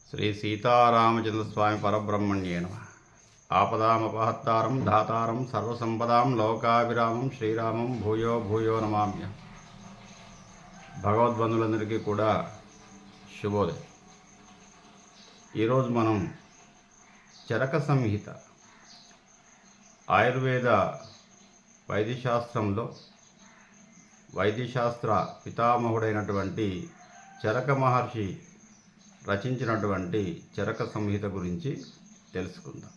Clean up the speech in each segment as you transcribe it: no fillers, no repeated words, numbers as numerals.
శ్రీ సీతారామచంద్రస్వామి పరబ్రహ్మణ్యే నమః. ఆపదామపహత్తారం ధాతారం సర్వసంపదాం లోకాభిరామం శ్రీరామం భూయో భూయో నమామ్య. భగవద్బంధులందరికీ కూడా శుభోదయం. ఈరోజు మనం చరక సంహిత ఆయుర్వేద వైద్యశాస్త్రంలో వైద్యశాస్త్ర పితామహుడైనటువంటి చరక మహర్షి రచించినటువంటి చరక సంహిత గురించి తెలుసుకుందాం.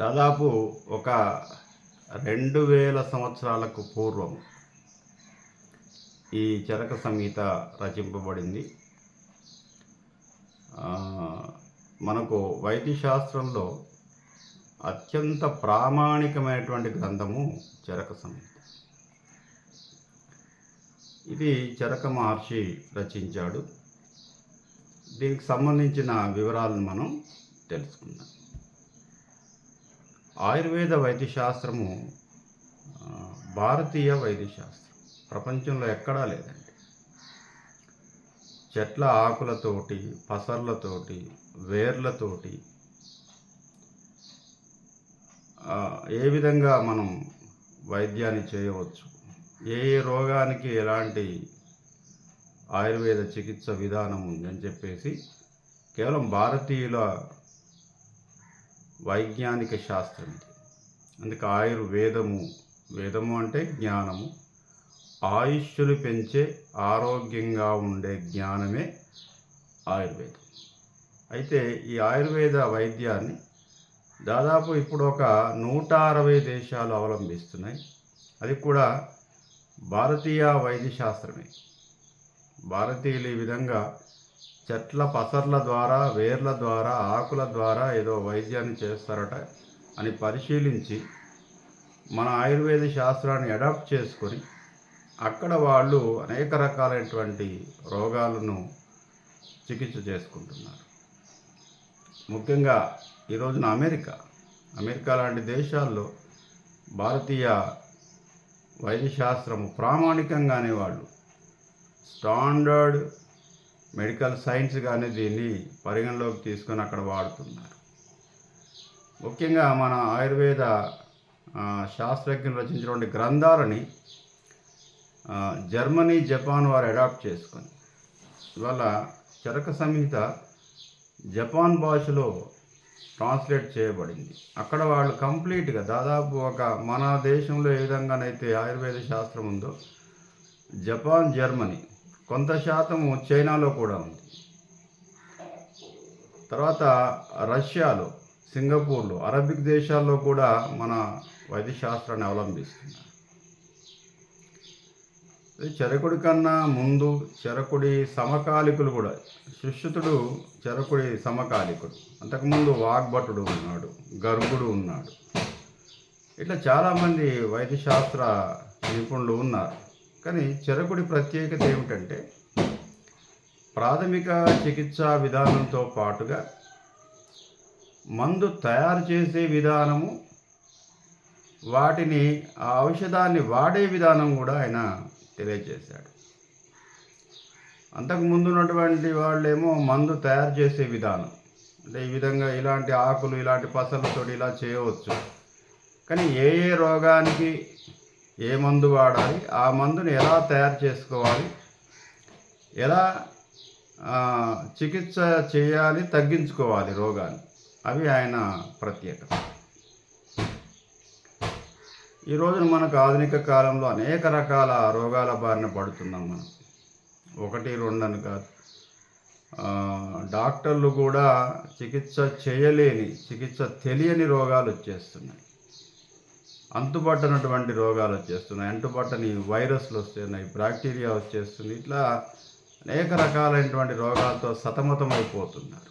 దాదాపు ఒక 2000 సంవత్సరాలకు పూర్వం ఈ చరక సంహిత రచింపబడింది. మనకు వైద్యశాస్త్రంలో అత్యంత ప్రామాణికమైనటువంటి గ్రంథము చరక సంహిత. ఇది చరక మహర్షి రచించాడు. దీనికి సంబంధించిన వివరాలను మనం తెలుసుకుందాం. ఆయుర్వేద వైద్యశాస్త్రము భారతీయ వైద్యశాస్త్రం, ప్రపంచంలో ఎక్కడా లేదండి. చెట్ల ఆకులతోటి, పసర్లతోటి, వేర్లతోటి ఏ విధంగా మనం వైద్యాన్ని చేయవచ్చు, ఏ రోగానికి ఎలాంటి ఆయుర్వేద చికిత్స విధానం ఉందని చెప్పేసి కేవలం భారతీయుల వైజ్ఞానిక శాస్త్రం ఇది. అందుకే ఆయుర్వేదము, వేదము అంటే జ్ఞానము, ఆయుష్యులు పెంచే ఆరోగ్యంగా ఉండే జ్ఞానమే ఆయుర్వేదం. అయితే ఈ ఆయుర్వేద వైద్యాన్ని దాదాపు ఇప్పుడు ఒక 160 దేశాలు అవలంబిస్తున్నాయి. అది కూడా భారతీయ వైద్యశాస్త్రమే. భారతీయులు ఈ విధంగా చెట్ల పసర్ల ద్వారా, వేర్ల ద్వారా, ఆకుల ద్వారా ఏదో వైద్యాన్ని చేస్తారట అని పరిశీలించి మన ఆయుర్వేద శాస్త్రాన్ని అడాప్ట్ చేసుకొని అక్కడ వాళ్ళు అనేక రకాలైనటువంటి రోగాలను చికిత్స చేసుకుంటున్నారు. ముఖ్యంగా ఈ రోజున అమెరికా లాంటి దేశాల్లో భారతీయ వైద్యశాస్త్రము ప్రామాణికంగానే వాళ్ళు స్టాండర్డ్ మెడికల్ సైన్స్గానే దీన్ని పరిగణలోకి తీసుకొని అక్కడ వాడుతున్నారు. ముఖ్యంగా మన ఆయుర్వేద శాస్త్రజ్ఞులు రచించినటువంటి గ్రంథాలని జర్మనీ, జపాన్ వారు అడాప్ట్ చేసుకొని ఇవాళ చరక సంహిత జపాన్ భాషలో ట్రాన్స్లేట్ చేయబడింది. అక్కడ వాళ్ళు కంప్లీట్గా దాదాపు ఒక మన దేశంలో ఏ విధంగానైతే ఆయుర్వేద శాస్త్రం ఉందో జపాన్, జర్మనీ, కొంత శాతము చైనాలో కూడా ఉంది. తర్వాత రష్యాలో, సింగపూర్లో, అరబిక్ దేశాల్లో కూడా మన వైద్యశాస్త్రాన్ని అవలంబిస్తున్నారు. చరకుడి కన్నా ముందు చరకుడి సమకాలికులు కూడా, సుశ్రుతుడు చరకుడి సమకాలికుడు, అంతకుముందు వాగ్భటుడు ఉన్నాడు, గర్గుడు ఉన్నాడు. ఇట్లా చాలామంది వైద్యశాస్త్ర నిపుణులు ఉన్నారు. కానీ చరకుడి ప్రత్యేకత ఏమిటంటే ప్రాథమిక చికిత్సా విధానంతో పాటుగా మందు తయారు చేసే విధానము, వాటిని ఆ ఔషధాన్ని వాడే విధానం కూడా ఆయన తెలియజేశాడు. అంతకుముందు ఉన్నటువంటి వాళ్ళేమో మందు తయారు చేసే విధానం అంటే ఈ విధంగా ఇలాంటి ఆకులు, ఇలాంటి పసలతో ఇలా చేయవచ్చు, కానీ ఏ ఏ రోగానికి ఏ మందు వాడాలి, ఆ మందుని ఎలా తయారు చేసుకోవాలి, ఎలా చికిత్స చేయాలి, తగ్గించుకోవాలి రోగాన్ని, అవి ఆయన ప్రత్యేకత. ఈ రోజున మనకు ఆధునిక కాలంలో అనేక రకాల రోగాల బారిన పడుతున్నాం మనం. 1, 2 అని కాదు. డాక్టర్లు కూడా చికిత్స చేయలేని, చికిత్స తెలియని రోగాలు వచ్చేస్తున్నాయి. అంతుపట్టనటువంటి రోగాలు వచ్చేస్తున్నాయి. అంటుపట్టని వైరస్లు వస్తున్నాయి, బ్యాక్టీరియా వచ్చేస్తుంది. ఇట్లా అనేక రకాలైనటువంటి రోగాలతో సతమతమైపోతున్నారు.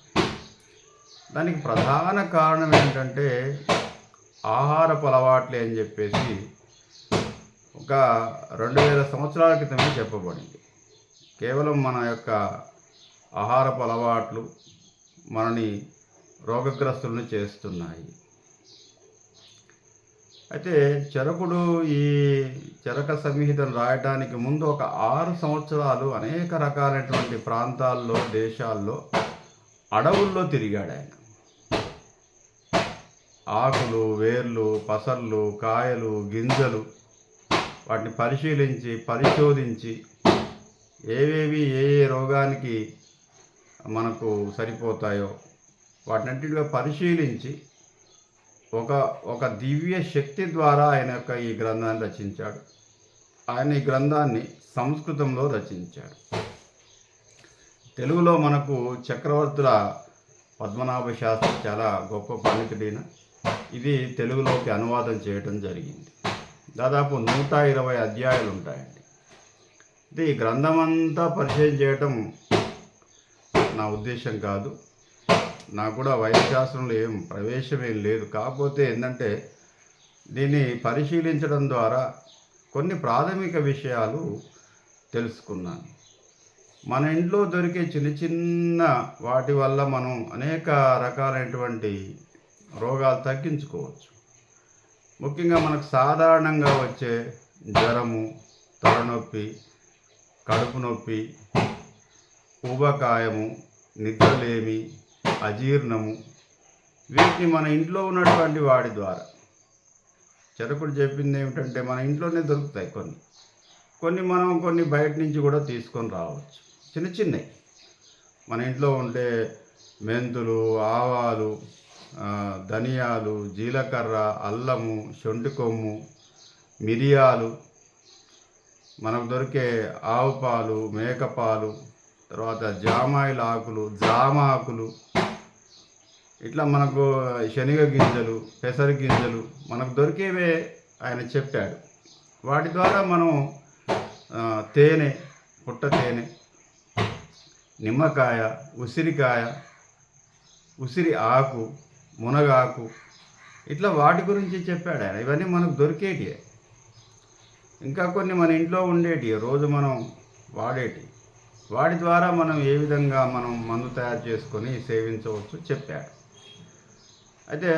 దానికి ప్రధాన కారణం ఏంటంటే ఆహారపు అలవాట్లే అని చెప్పేసి ఒక 2000 సంవత్సరాల క్రితమే చెప్పబడింది. కేవలం మన యొక్క ఆహారపు అలవాట్లు మనని రోగగ్రస్తులను చేస్తున్నాయి. అయితే చరకుడు ఈ చరక సంహితను రాయటానికి ముందు ఒక 6 సంవత్సరాలు అనేక రకాలైనటువంటి ప్రాంతాల్లో, దేశాల్లో, అడవుల్లో తిరిగాడు ఆయన. ఆకులు, వేర్లు, పసర్లు, కాయలు, గింజలు వాటిని పరిశీలించి, పరిశోధించి ఏవేవి ఏ ఏ రోగానికి మనకు సరిపోతాయో వాటినన్నిటిగా పరిశీలించి ఒక ఒక దివ్య శక్తి ద్వారా ఆయన యొక్క ఈ గ్రంథాన్ని రచించాడు. ఆయన ఈ గ్రంథాన్ని సంస్కృతంలో రచించాడు. తెలుగులో మనకు చక్రవర్తుల పద్మనాభ శాస్త్రి చాలా గొప్ప పండితుడైన ఇది తెలుగులోకి అనువాదం చేయటం జరిగింది. దాదాపు 120 అధ్యాయాలు ఉంటాయండి. ఇది ఈ గ్రంథం అంతా పరిచయం చేయటం నా ఉద్దేశం కాదు. నాకు కూడా వైద్యశాస్త్రంలో ప్రవేశమేం లేదు. కాకపోతే ఏంటంటే దీన్ని పరిశీలించడం ద్వారా కొన్ని ప్రాథమిక విషయాలు తెలుసుకున్నాను. మన ఇంట్లో దొరికే చిన్న చిన్న వాటి వల్ల మనం అనేక రకాలైనటువంటి రోగాలు తగ్గించుకోవచ్చు. ముఖ్యంగా మనకు సాధారణంగా వచ్చే జ్వరము, తలనొప్పి, కడుపు నొప్పి, ఊబకాయము, నిద్రలేమి, అజీర్ణము, వీటిని మన ఇంట్లో ఉన్నటువంటి వాడి ద్వారా చరకుడు చెప్పింది ఏమిటంటే మన ఇంట్లోనే దొరుకుతాయి కొన్ని బయట నుంచి కూడా తీసుకొని రావచ్చు. చిన్న చిన్నవి మన ఇంట్లో ఉంటే మెంతులు, ఆవాలు, ధనియాలు, జీలకర్ర, అల్లము, శొంఠి కొమ్ము, మిరియాలు, మనకు దొరికే ఆవు పాలు, మేకపాలు, తర్వాత జామాయిల ఆకులు, జామ ఆకులు, ఇట్లా మనకు శనగ గింజలు, పెసర గింజలు మనకు దొరికేవే ఆయన చెప్పాడు. వాటి ద్వారా మనం తేనె, పుట్ట తేనె, నిమ్మకాయ, ఉసిరికాయ, ఉసిరి ఆకు, మునగాకు, ఇట్లా వాటి గురించి చెప్పాడు ఆయన. ఇవన్నీ మనకు దొరికేటివే. ఇంకా కొన్ని మన ఇంట్లో ఉండేటివి, రోజు మనం వాడేటి, వాటి ద్వారా మనం ఏ విధంగా మనం మందు తయారు చేసుకొని సేవించవచ్చు చెప్పాడు. అయితే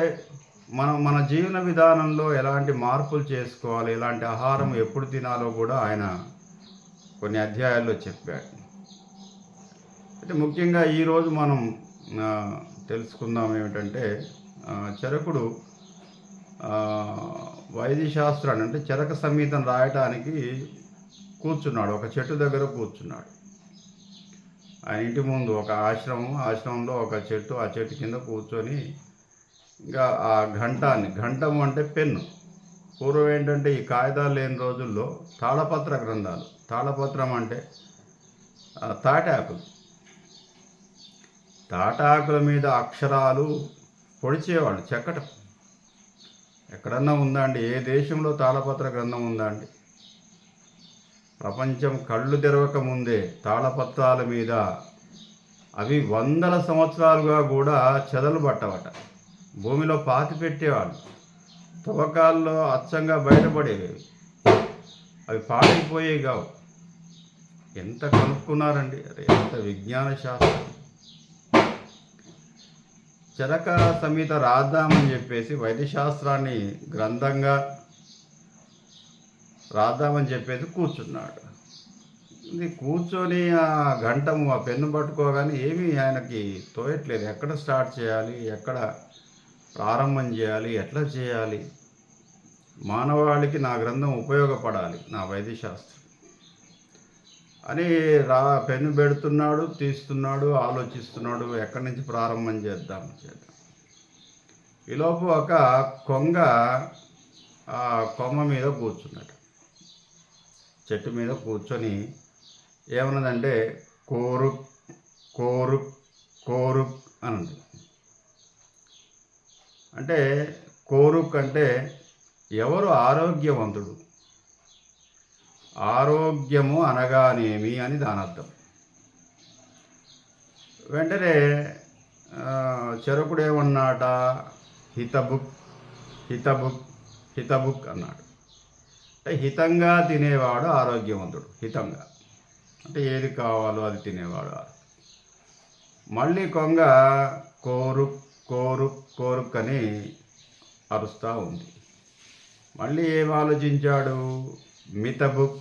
మన జీవన విధానంలో ఎలాంటి మార్పులు చేసుకోవాలి, ఎలాంటి ఆహారం ఎప్పుడు తినాలో కూడా ఆయన కొన్ని అధ్యాయాల్లో చెప్పాడు. అయితే ముఖ్యంగా ఈరోజు మనం తెలుసుకుందాం ఏమిటంటే చరకుడు వైద్యశాస్త్రాన్ని అంటే చరక సంహితను రాయటానికి కూర్చున్నాడు. ఒక చెట్టు దగ్గర కూర్చున్నాడు. ఆయన ఇంటి ముందు ఒక ఆశ్రమంలో ఒక చెట్టు, ఆ చెట్టు కింద కూర్చొని ఇంకా ఆ ఘంటము అంటే పెన్ను. పూర్వం ఏంటంటే ఈ కాగితాలు లేని రోజుల్లో తాళపత్ర గ్రంథాలు, తాళపత్రం అంటే తాటాకుల మీద అక్షరాలు పొడిచేవాళ్ళు, చెక్కటం. ఎక్కడన్నా ఉందా అండి? ఏ దేశంలో తాళపత్ర గ్రంథం ఉందా అండి? ప్రపంచం కళ్ళు తెరవక ముందే తాళపత్రాల మీద అవి వందల సంవత్సరాలుగా కూడా చెదలు పట్టవట. భూమిలో పాతి పెట్టేవాళ్ళు, తవ్వకాల్లో అచ్చంగా బయటపడేవి, అవి పాడైపోయేవి కావు. ఎంత కనుక్కున్నారండి, ఎంత విజ్ఞాన శాస్త్రం. చరక సంహిత రాద్దామని చెప్పేసి వైద్యశాస్త్రాన్ని గ్రంథంగా రాద్దామని చెప్పేసి కూర్చున్నాడు. ఇది కూర్చొని ఆ గంటము ఆ పెన్ను పట్టుకోగానే ఏమీ ఆయనకి తోయట్లేదు. ఎక్కడ స్టార్ట్ చేయాలి, ఎక్కడ ప్రారంభం చేయాలి, ఎట్లా చేయాలి, మానవాళికి నా గ్రంథం ఉపయోగపడాలి, నా వైద్యశాస్త్రం అని పెన్ను పెడుతున్నాడు, తీస్తున్నాడు, ఆలోచిస్తున్నాడు, ఎక్కడి నుంచి ప్రారంభం చేద్దాం. ఈలోపు ఒక కొంగ ఆ కొమ్మ మీద కూర్చున్నాడు. చెట్టు మీద కూర్చొని ఏమన్నదంటే కోరుక్ కోరుక్ కోరుక్ అని. అంటే కోరుక్ అంటే ఎవరు ఆరోగ్యవంతుడు, ఆరోగ్యము అనగానేమి అని దాని అర్థం. వెంటనే చరకుడు ఏమన్నాట, హితబుక్ హితబుక్ హితబుక్ అన్నాడు. అంటే హితంగా తినేవాడు ఆరోగ్యవంతుడు. హితంగా అంటే ఏది కావాలో అది తినేవాడు. మళ్ళీ కొంగ కోరుక్ కోరుక్ కోరుక్ అని అరుస్తూ ఉంది. మళ్ళీ ఏం ఆలోచించాడు? మితబుక్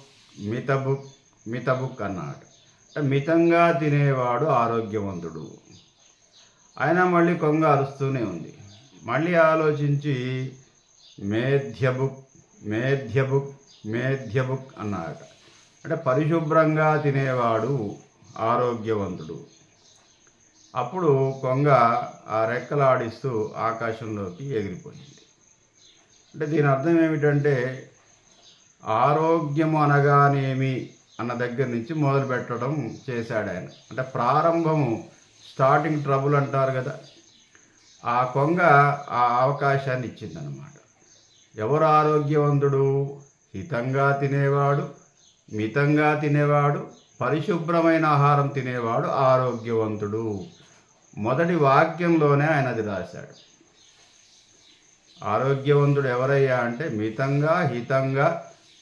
మితబుక్ మితబుక్ అన్నాడు. అంటే మితంగా తినేవాడు ఆరోగ్యవంతుడు. అయినా మళ్ళీ కొంగ అరుస్తూనే ఉంది. మళ్ళీ ఆలోచించి మేధ్యబుక్ మేధ్యబుక్ మేధ్యబుక్ అన్నాడు. అంటే పరిశుభ్రంగా తినేవాడు ఆరోగ్యవంతుడు. అప్పుడు కొంగ ఆ రెక్కలాడిస్తూ ఆకాశంలోకి ఎగిరిపోయింది. అంటే దీని అర్థం ఏమిటంటే ఆరోగ్యము అనగానేమి అన్న దగ్గర నుంచి మొదలు పెట్టడం చేశాడు ఆయన. అంటే ప్రారంభము, స్టార్టింగ్ ట్రబుల్ అంటారు కదా, ఆ కొంగ ఆ అవకాశాన్ని ఇచ్చిందనమాట. ఎవరు ఆరోగ్యవంతుడు? హితంగా తినేవాడు, మితంగా తినేవాడు, పరిశుభ్రమైన ఆహారం తినేవాడు ఆరోగ్యవంతుడు. మొదటి వాక్యంలోనే ఆయన అది రాశాడు. ఆరోగ్యవంతుడు ఎవరయ్యా అంటే మితంగా, హితంగా,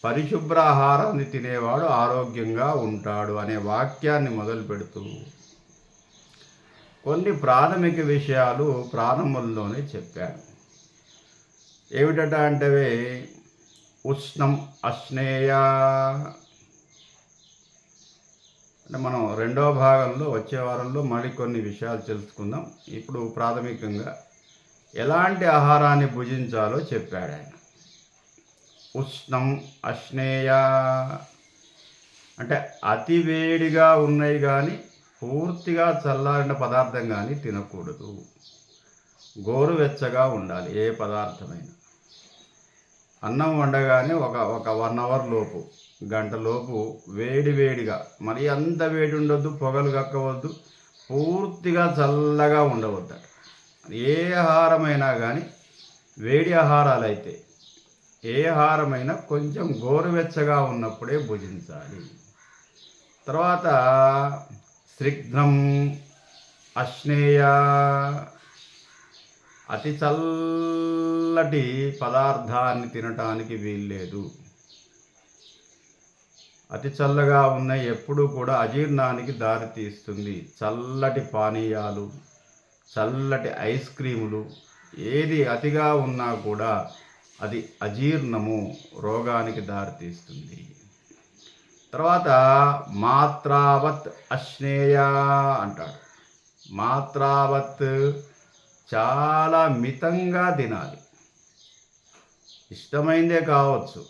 పరిశుభ్ర ఆహారాన్ని తినేవాడు ఆరోగ్యంగా ఉంటాడు అనే వాక్యాన్ని మొదలు పెడుతూ కొన్ని ప్రాథమిక విషయాలు ప్రారంభంలోనే చెప్పాడు. ఏమిటట అంటే ఉష్ణం అశ్నేయ. అంటే మనం రెండవ భాగంలో వచ్చే వారంలో మరికొన్ని విషయాలు తెలుసుకుందాం. ఇప్పుడు ప్రాథమికంగా ఎలాంటి ఆహారాన్ని భుజించాలో చెప్పాడు ఆయన. ఉష్ణం అశ్నేయ అంటే అతి వేడిగా ఉన్నాయి కానీ పూర్తిగా చల్లారిన పదార్థం కానీ తినకూడదు. గోరువెచ్చగా ఉండాలి ఏ పదార్థమైనా. అన్నం వండగానే ఒక 1 అవర్ లోపు, గంటలోపు వేడిగా, మరి అంత వేడి ఉండొద్దు, పొగలు కక్కవద్దు, పూర్తిగా చల్లగా ఉండవద్దు. ఏ ఆహారమైనా కానీ వేడి ఆహారాలు అయితే ఏ ఆహారమైనా కొంచెం గోరువెచ్చగా ఉన్నప్పుడే భుజించాలి. తర్వాత స్నిగ్ధం అశ్నేయ అతి చల్లటి పదార్థాన్ని తినటానికి వీల్లేదు. అతి చల్లగా ఉన్న ఎప్పుడూ కూడా అజీర్ణానికి దారితీస్తుంది. చల్లటి పానీయాలు, చల్లటి ఐస్ క్రీములు ఏది అతిగా ఉన్నా కూడా అది అజీర్ణము, రోగానికి దారితీస్తుంది. తర్వాత మాత్రావత్ అశ్నేయ అంటాడు. మాత్రావత్ చాలా మితంగా తినాలి. ఇష్టమైందే కావచ్చు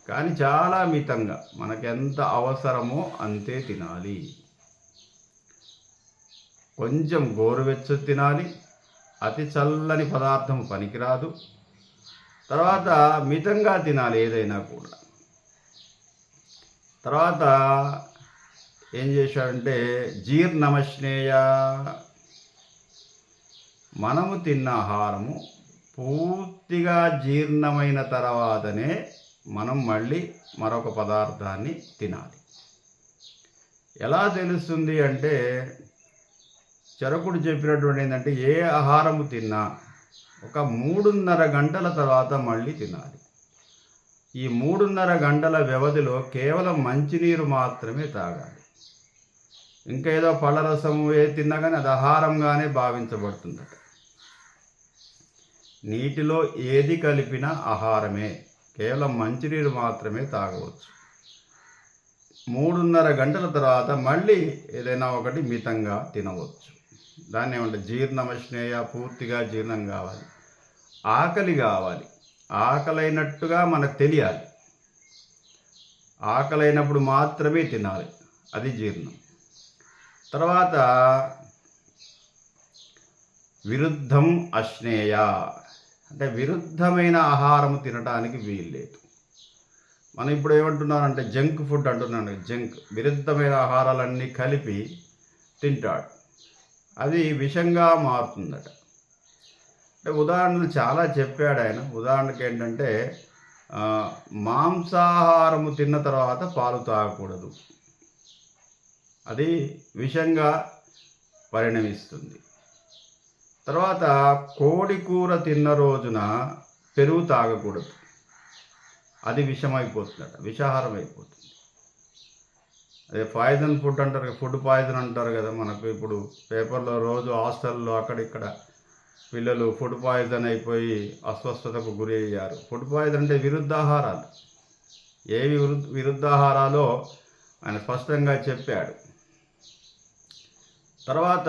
కానీ చాలా మితంగా, మనకెంత అవసరమో అంతే తినాలి. కొంచెం గోరువెచ్చ తినాలి, అతి చల్లని పదార్థం పనికిరాదు. తర్వాత మితంగా తినాలి ఏదైనా కూడా. తర్వాత ఏం చేశాడంటే జీర్ణమశ్నేయ, మనము తిన్న ఆహారము పూర్తిగా జీర్ణమైన తర్వాతనే మనం మళ్ళీ మరొక పదార్థాన్ని తినాలి. ఎలా తెలుస్తుంది అంటే చరకుడు చెప్పినటువంటి ఏంటంటే ఏ ఆహారము తిన్నా ఒక 3.5 గంటల తర్వాత మళ్ళీ తినాలి. ఈ 3.5 గంటల వ్యవధిలో కేవలం మంచినీరు మాత్రమే తాగాలి. ఇంకా ఏదో పళ్ళరసము తిన్నా కానీ అది ఆహారంగానే భావించబడుతుందట. నీటిలో ఏది కలిపినా ఆహారమే, కేవలం మంచినీరు మాత్రమే తాగవచ్చు. 3.5 గంటల తర్వాత మళ్ళీ ఏదైనా ఒకటి మితంగా తినవచ్చు. దాన్ని ఏమంటే జీర్ణమశ్నేయ, పూర్తిగా జీర్ణం కావాలి. ఆకలి కావాలి, ఆకలైనట్టుగా మనకు తెలియాలి. ఆకలైనప్పుడు మాత్రమే తినాలి, అది జీర్ణం. తర్వాత విరుద్ధం అశ్నేయ అంటే విరుద్ధమైన ఆహారం తినడానికి వీల్లేదు. మనం ఇప్పుడు ఏమంటున్నారంటే జంక్ ఫుడ్ అంటున్నాను. జంక్ విరుద్ధమైన ఆహారాలన్నీ కలిపి తింటాడు, అది విషంగా మారుతుందట. అంటే ఉదాహరణలు చాలా చెప్పాడు ఆయన. ఉదాహరణకి ఏంటంటే మాంసాహారము తిన్న తర్వాత పాలు తాగకూడదు, అది విషంగా పరిణమిస్తుంది. తర్వాత కోడి కూర తిన్న రోజున పెరుగు తాగకూడదు, అది విషమైపోతుందట, విషాహారం అయిపోతుంది. అదే పాయిజన్ ఫుడ్ అంటారు, ఫుడ్ పాయిజన్ అంటారు కదా. మనకు ఇప్పుడు పేపర్లో రోజు హాస్టల్లో అక్కడిక్కడ పిల్లలు ఫుడ్ పాయిజన్ అయిపోయి అస్వస్థతకు గురి అయ్యారు. ఫుడ్ పాయిజన్ అంటే విరుద్ధాహారాలు. ఏవి విరుద్ధాహారాలో ఆయన స్పష్టంగా చెప్పాడు. తర్వాత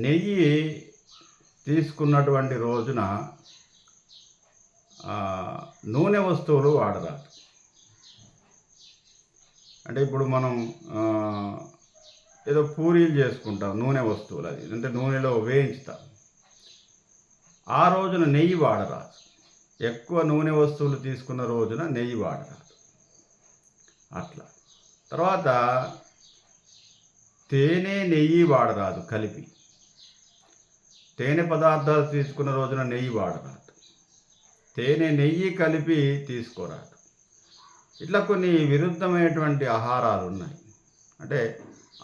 నెయ్యి తీసుకున్నటువంటి రోజున నూనె వస్తువులు వాడరాదు. అంటే ఇప్పుడు మనం ఏదో పూరీలు చేసుకుంటాం, నూనె వస్తువులు, అది అంటే నూనెలో వేయించుతాం. ఆ రోజున నెయ్యి వాడరాదు. ఎక్కువ నూనె వస్తువులు తీసుకున్న రోజున నెయ్యి వాడరాదు. అట్లా. తర్వాత తేనె నెయ్యి వాడరాదు కలిపి. తేనె పదార్థాలు తీసుకున్న రోజున నెయ్యి వాడరాదు. తేనె నెయ్యి కలిపి తీసుకోరాదు. ఇట్లా కొన్ని విరుద్ధమైనటువంటి ఆహారాలు ఉన్నాయి. అంటే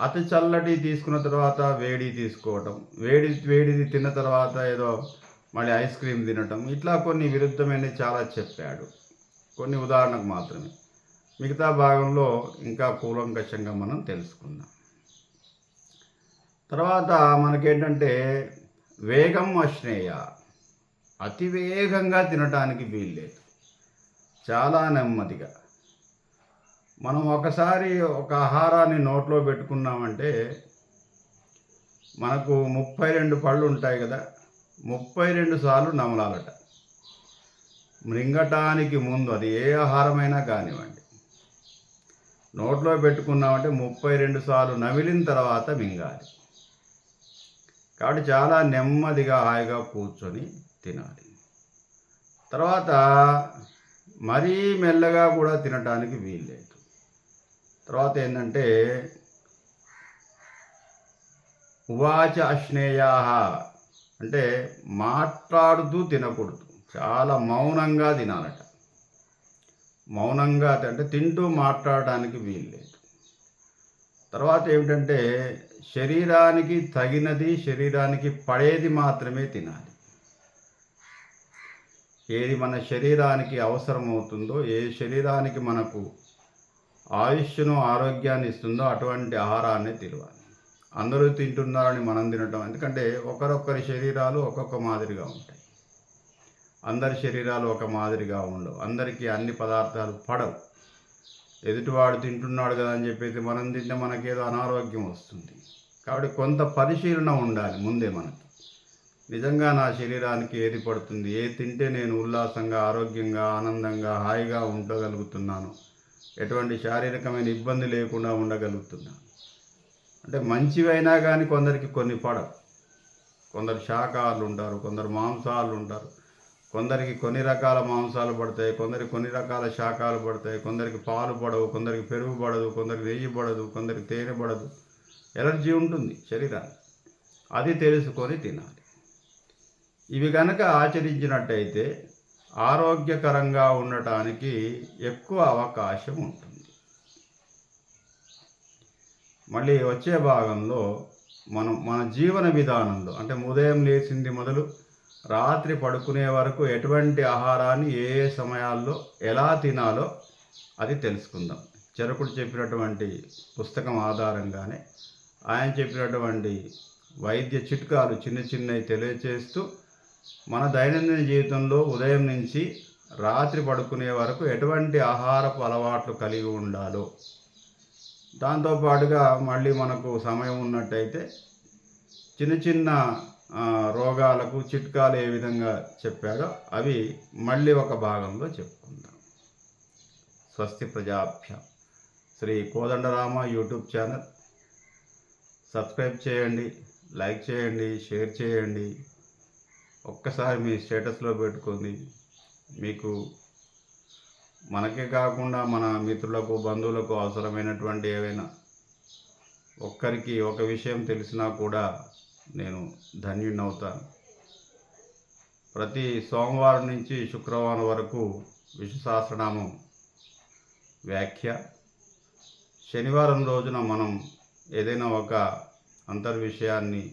అతి చల్లటి తీసుకున్న తర్వాత వేడి తీసుకోవటం, వేడిది తిన్న తర్వాత ఏదో మళ్ళీ ఐస్ క్రీమ్ తినటం, ఇట్లా కొన్ని విరుద్ధమైనవి చాలా చెప్పాడు. కొన్ని ఉదాహరణకు మాత్రమే. మిగతా భాగంలో ఇంకా కూలంకషంగా మనం తెలుసుకుందాం. తర్వాత మనకేంటంటే వేగం అశ్నేయ, అతి వేగంగా తినటానికి వీల్లేదు. చాలా నెమ్మదిగా. మనం ఒకసారి ఒక ఆహారాన్ని నోట్లో పెట్టుకున్నామంటే మనకు 32 పళ్ళు ఉంటాయి కదా, 32 సార్లు నమలాలట. మృంగటానికి ముందు అది ఏ ఆహారమైనా కానివ్వండి, నోట్లో పెట్టుకున్నామంటే 32 సార్లు నమిలిన తర్వాత మింగాలి. కాబట్టి చాలా నెమ్మదిగా హాయిగా కూర్చొని తినాలి. తర్వాత మరీ మెల్లగా కూడా తినటానికి వీల్లేదు. తర్వాత ఏంటంటే ఉవాచ అశ్నేయా, అంటే మాట్లాడుతూ తినకూడదు. చాలా మౌనంగా తినాలట. మౌనంగా అంటే తింటూ మాట్లాడడానికి వీల్లేదు. తర్వాత ఏమిటంటే శరీరానికి తగినది, శరీరానికి పడేది మాత్రమే తినాలి. ఏది మన శరీరానికి అవసరమవుతుందో, ఏ శరీరానికి మనకు ఆయుష్ను ఆరోగ్యాన్ని ఇస్తుందో అటువంటి ఆహారాన్ని తినవాలి. అందరూ తింటున్నారని మనం తినటం, ఎందుకంటే ఒకరొకరి శరీరాలు ఒక్కొక్క మాదిరిగా ఉంటాయి. అందరి శరీరాలు ఒక మాదిరిగా ఉండవు. అందరికీ అన్ని పదార్థాలు పడవు. ఎదుటివాడు తింటున్నాడు కదా అని చెప్పేసి మనం తింటే మనకేదో అనారోగ్యం వస్తుంది. కాబట్టి కొంత పరిశీలన ఉండాలి ముందే మనకి. నిజంగా నా శరీరానికి ఏది పడుతుంది, ఏది తింటే నేను ఉల్లాసంగా, ఆరోగ్యంగా, ఆనందంగా, హాయిగా ఉండగలుగుతున్నాను, ఎటువంటి శారీరకమైన ఇబ్బంది లేకుండా ఉండగలుగుతున్నాను. అంటే మంచివైనా కానీ కొందరికి కొన్ని పడవు. కొందరు శాకాహారులు ఉంటారు, కొందరు మాంసాహారులు ఉంటారు. కొందరికి కొన్ని రకాల మాంసాలు పడతాయి, కొందరికి కొన్ని రకాల శాకాలు పడతాయి, కొందరికి పాలు పడవు, కొందరికి పెరుగు పడదు, కొందరికి నెయ్యి పడదు, కొందరికి తేనె పడదు. ఎలర్జీ ఉంటుంది శరీరానికి. అది తెలుసుకొని తినాలి. ఇవి కనుక ఆచరించినట్టయితే ఆరోగ్యకరంగా ఉండటానికి ఎక్కువ అవకాశం ఉంటుంది. మళ్ళీ వచ్చే భాగంలో మన జీవన విధానంలో, అంటే ఉదయం లేచింది మొదలు రాత్రి పడుకునే వరకు ఎటువంటి ఆహారాన్ని ఏ ఏ సమయాల్లో ఎలా తినాలో అది తెలుసుకుందాం. చరకుడు చెప్పినటువంటి పుస్తకం ఆధారంగానే ఆయన చెప్పినటువంటి వైద్య చిట్కాలు చిన్న చిన్నవి తెలియచేస్తూ మన దైనందిన జీవితంలో ఉదయం నుంచి రాత్రి పడుకునే వరకు ఎటువంటి ఆహారపు అలవాట్లు కలిగి ఉండాలో, దాంతోపాటుగా మళ్ళీ మనకు సమయం ఉన్నట్టయితే చిన్న చిన్న రోగాలకు చిట్కాలు ఏ విధంగా చెప్పాడో అవి మళ్ళీ ఒక భాగంలో చెప్పుకుందాం. స్వస్తి ప్రజాభ్యాం. Shri Kodandarama YouTube channel subscribe చేయండి, లైక్ చేయండి, షేర్ చేయండి. ఒక్కసారి మీ స్టేటస్లో పెట్టుకోండి. మీకు మనకే కాకుండా మన మిత్రులకు, బంధువులకు అవసరమైనటువంటి ఏవైనా ఒక్కరికి ఒక విషయం తెలిసినా కూడా నేను ధన్యుడినవుతాను. ప్రతి సోమవారం నుంచి శుక్రవారం వరకు విష్ణు సహస్రనామం వ్యాఖ్య, శనివారం రోజున మనం ఏదైనా ఒక అంతర్విషయాన్ని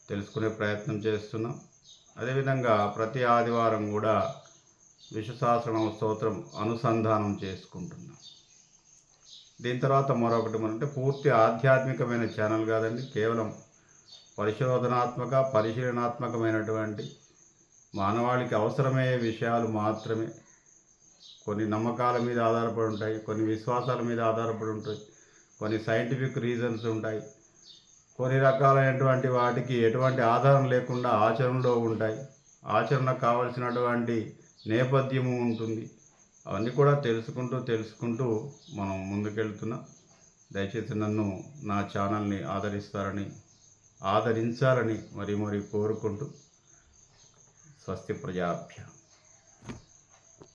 తెలుసుకునే ప్రయత్నం చేస్తున్నాం. అదేవిధంగా ప్రతి ఆదివారం కూడా విష్ణు సహస్రనామ స్తోత్రం అనుసంధానం చేసుకుంటున్నాం. దీని తర్వాత మరొకటి అంటే పూర్తి ఆధ్యాత్మికమైన ఛానల్ కాదండి, కేవలం పరిశోధనాత్మక పరిశీలనాత్మకమైనటువంటి మానవాళికి అవసరమయ్యే విషయాలు మాత్రమే. కొన్ని నమ్మకాల మీద ఆధారపడి ఉంటాయి, కొన్ని విశ్వాసాల మీద ఆధారపడి ఉంటాయి, కొన్ని సైంటిఫిక్ రీజన్స్ ఉంటాయి, కొన్ని రకాలైనటువంటి వాటికి ఎటువంటి ఆధారం లేకుండా ఆచరణలో ఉంటాయి, ఆచరణకు కావలసినటువంటి నేపథ్యము ఉంటుంది. అవన్నీ కూడా తెలుసుకుంటూ మనం ముందుకెళ్తున్నాం. దయచేసి నన్ను నా ఛానల్ని ఆదరించాలని మరీ కోరుకుంటూ స్వస్తి ప్రజాభ్య.